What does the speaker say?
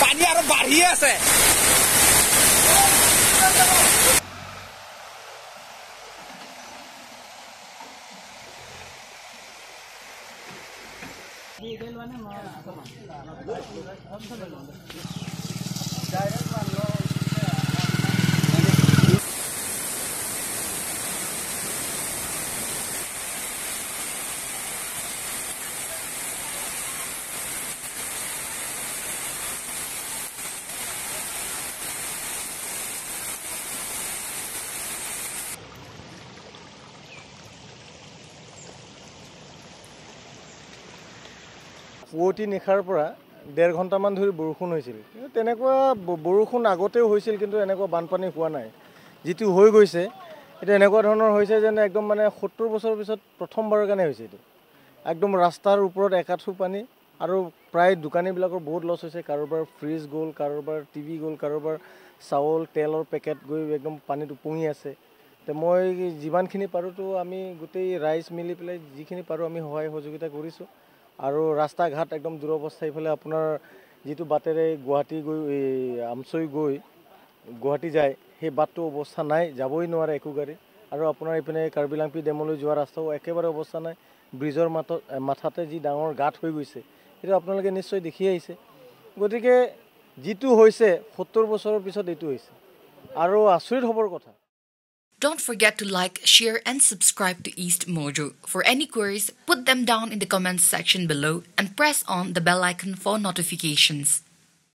পানী আৰু বাঢ়ি আছে পুৱতি নিশাৰ পৰা 1.5 ঘণ্টামান ধৰি বৰষুণ হৈছিল কিন্তু তেনেকুৱা বৰষুণ আগতেও হৈছিল কিন্তু এনেকুৱা বানপানী হোৱা নাই যেটো হৈ গৈছে এটা এনেকুৱা ধৰণৰ হৈছে যেন একদম মানে 70 বছৰৰ পিছত প্ৰথমবাৰৰ কাৰণে হৈছে এটো একদম ৰাস্তাৰ ওপৰত একাঠু পানী আৰু প্ৰায় দোকানীবিলাকৰ বহুত লছ হৈছে কাৰোবাৰ ফ্ৰিজ গ'ল কাৰোবাৰ টিভি গ'ল কাৰোবাৰ চাউল তেলৰ পেকেট গৈ একদম পানীত উপঙি আছে তে মই যিমানখিনি পাৰোতো আমি গোটেই ৰাইজ মিলি পেলাই যিখিনি পাৰো আমি সহায় সহযোগিতা কৰিছো আৰু ৰাস্তা ঘাট একদম দুৰৱস্থা ইফালে আপোনাৰ যেটো বাটেৰে গুৱাহাটী গৈ আমচৈ গৈ গুৱাহাটী যায় সেই বাটটো অৱস্থা নাই যাবই নোৱাৰে একো গাড়ী আৰু আপোনাৰ ইপিনে কাৰ্বিলাংপি ডেমলৈ যোৱা ৰাস্তাও একেবাৰে অৱস্থা নাই ব্ৰিজৰ মাথাতে যি ডাঙৰ গাঁত হৈ গৈছে এটা আপোনালোকে নিশ্চয় দেখি আহিছে গতিকে যেটো হৈছে 70 বছৰৰ পিছত এটো হৈছে আৰু আচৰিত হবৰ কথা Don't forget to like, share, and subscribe to East Mojo. For any queries, put them down in the comments section below and press on the bell icon for notifications.